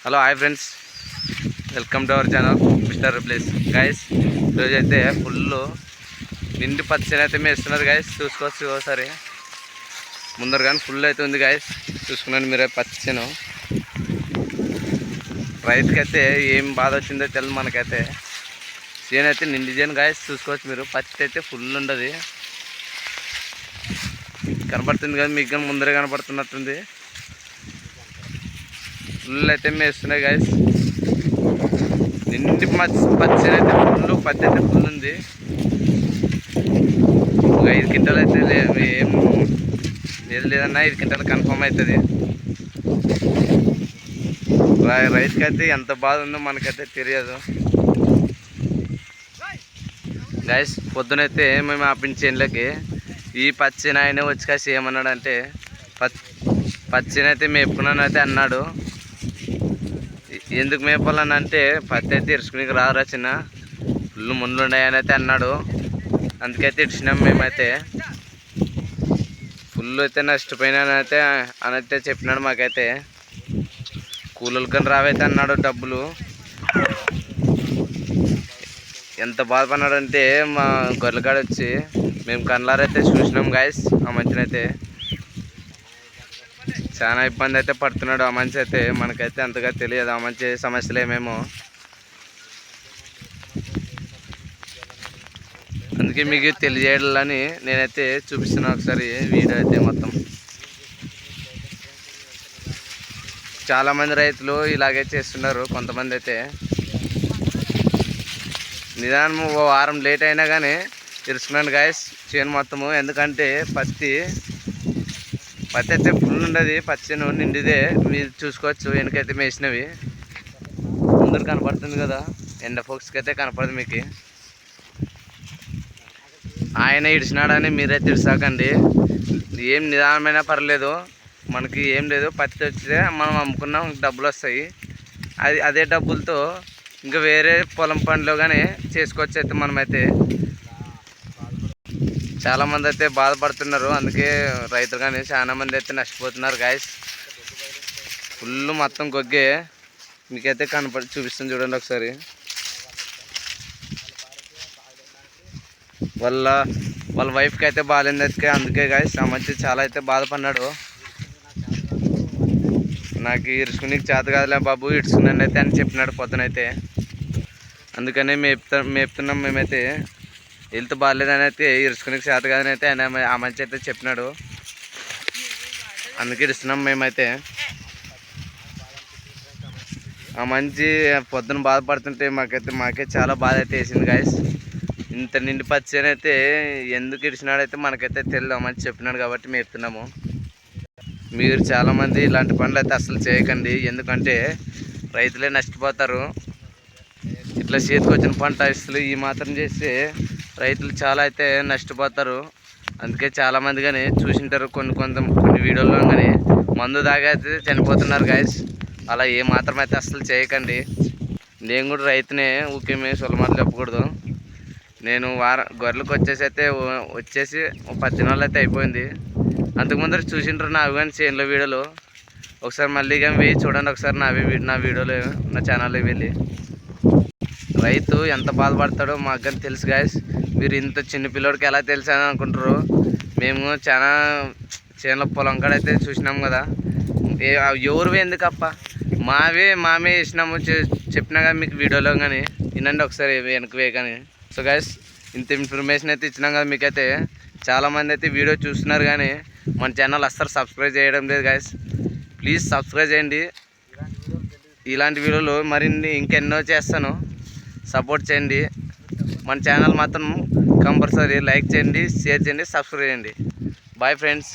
Hello hi friends, welcome to our channel mister place. Guys ఈరోజైతే full నిండి పచ్చని అయితే మేస్తున్నారు గైస్. చూసుకోవచ్చు ఒకసారి ముందర కానీ ఫుల్ అయితే ఉంది గైస్. చూసుకున్నాను మీరే పచ్చను. రైతుకైతే ఏం బాధ వచ్చిందో తెలియదు మనకైతే. చేను అయితే నిండి చేను గైస్. చూసుకోవచ్చు మీరు, పత్తి అయితే ఫుల్ ఉండదు. కనపడుతుంది కదా మీకు, కానీ ముందరే కనపడుతున్నట్టుంది. ఫుల్ అయితే మేస్తున్నాయి గైస్. నిండి పచ్చని అయితే ఫుల్, పత్తి అయితే ఫుల్ ఉంది. ఒక 5 క్వింటాలు అయితే ఏం లేదన్నా 5 క్వింటాలు కన్ఫర్మ్ అవుతుంది. రైతుకి అయితే ఎంత బాధ ఉందో మనకైతే తెలియదు గైస్. పొద్దునైతే మేము ఆపిన చేనులకి ఈ పచ్చిని ఆయన వచ్చి కాసి ఏమన్నాడంటే, పచ్చిని అయితే మేపుకున్నాను అయితే అన్నాడు. ఎందుకు మేపాలని అంటే, పత్తి అయితే ఇరుచుకునికి రారా చిన్న, ఫుల్ ముండ్లు ఉన్నాయని అయితే అన్నాడు. అందుకైతే ఇడిచినాం మేమైతే. ఫుల్ అయితే నష్టపోయినానైతే అనైతే చెప్పినాడు మాకైతే. కూలీలు కానీ రావైతే అన్నాడు డబ్బులు. ఎంత బాధపడినాడంటే మా గొర్రెలకాడ వచ్చి మేము కళ్ళారైతే చూసినాం గాయస్. ఆ మంచినైతే చాలా ఇబ్బంది అయితే పడుతున్నాడు ఆ మనిషి అయితే. మనకైతే అంతగా తెలియదు ఆ మంచి సమస్యలు ఏమేమో. అందుకే మీకు తెలియజేయాలని నేనైతే చూపిస్తున్నాను ఒకసారి వీడియో అయితే మొత్తం. చాలామంది రైతులు ఇలాగే చేస్తున్నారు. కొంతమంది అయితే నిదానం ఓ వారం లేట్ అయినా కానీ ఇరుచుకున్నాను గాయస్ చేను మొత్తము. ఎందుకంటే పత్తి అయితే ఫుల్ ఉండదు. పచ్చను నిండిదే మీరు చూసుకోవచ్చు. వెనకైతే మేసినవి ముందర కనపడుతుంది కదా, ఎండ ఫోక్స్కి అయితే కనపడదు మీకు. ఆయన ఇడిచినాడని మీరైతే ఇడిసాకండి. ఏం నిదానమైనా పర్లేదు, మనకి ఏం లేదు. పత్తి వస్తే మనం అమ్ముకున్నాం, డబ్బులు వస్తాయి. అదే డబ్బులతో ఇంకా వేరే పొలం పనిలో కానీ చేసుకోవచ్చు అయితే మనమైతే. చాలామంది అయితే బాధపడుతున్నారు. అందుకే రైతులు కానీ చాలామంది అయితే నష్టపోతున్నారు గాయస్. ఫుల్ మొత్తం గొగ్గే మీకైతే చూపిస్తుంది చూడండి ఒకసారి. వాళ్ళ వైఫ్కి అయితే బాగాలేదు అయితే. అందుకే గాయస్ ఆ మధ్య చాలా అయితే బాధపడినాడు. నాకు ఇరుచుకునికి చేత కాదులే బాబు, ఇడుచుకున్నాను అయితే అని చెప్పినాడు పొద్దునైతే. అందుకనే మేపుతున్నాం మేమైతే. హెల్త్ బాగాలేదని అయితే ఇరుచుకునికి చేత కాదని అయితే ఆయన ఆ మంచి అయితే చెప్పినాడు. అందుకే ఇస్తున్నాం మేమైతే. ఆ మంచి పొద్దున బాధపడుతుంటే మాకే చాలా బాధ అయితే వేసింది గాయస్. ఇంత నిండి పచ్చని అయితే ఎందుకు ఇడిచినాడైతే మనకైతే తెలియదు. ఆ మంచి చెప్పినాడు కాబట్టి మేపుతున్నాము. మీరు చాలామంది ఇలాంటి పనులు అయితే అసలు చేయకండి. ఎందుకంటే రైతులే నష్టపోతారు. ఇట్లా చేతికి వచ్చిన పంట అసలు ఈ మాత్రం చేస్తే రైతులు చాలా అయితే నష్టపోతారు. అందుకే చాలామంది కానీ చూసింటారు కొన్ని వీడియోల్లో కానీ మందు తాగైతే చనిపోతున్నారు గాయస్. అలా ఏ మాత్రం అయితే అసలు చేయకండి. నేను కూడా రైతునే, ఊకే మేము సొలమాటలు చెప్పకూడదు. నేను గొర్రెలకు వచ్చేసి 10 దినాలు అయితే అయిపోయింది. అంతకుముందర చూసింటారు నావి కానీ చేనులో వీడియోలు. ఒకసారి మళ్ళీ కానీ వేయి చూడండి ఒకసారి నా వీడియోలో, నా ఛానల్లో వెళ్ళి. రైతు ఎంత బాధపడతాడో మాకు కానీ తెలుసు గాయస్. మీరు ఇంత చిన్న పిల్లోడికి ఎలా తెలుసు అని అనుకుంటారు. మేము చాలా చేనుల పొలం కాడ అయితే చూసినాం కదా. ఎవరు ఎందుకప్ప మామే వేసినాము చెప్పినా కానీ మీకు వీడియోలో కానీ వినండి ఒకసారి వెనక్కి వే కానీ. సో గాయస్ ఇంత ఇన్ఫర్మేషన్ అయితే ఇచ్చినాం కదా మీకైతే. చాలామంది అయితే వీడియో చూస్తున్నారు కానీ మన ఛానల్ అస్సలు సబ్స్క్రైబ్ చేయడం లేదు గాయస్. ప్లీజ్ సబ్స్క్రైబ్ చేయండి. ఇలాంటి వీడియోలు మరిన్ని ఇంకెన్నో చేస్తాను. సపోర్ట్ చేయండి. మన ఛానల్ మాత్రం కంపల్సరీ లైక్ చేయండి, షేర్ చేయండి, సబ్స్క్రైబ్ చేయండి. Bye friends.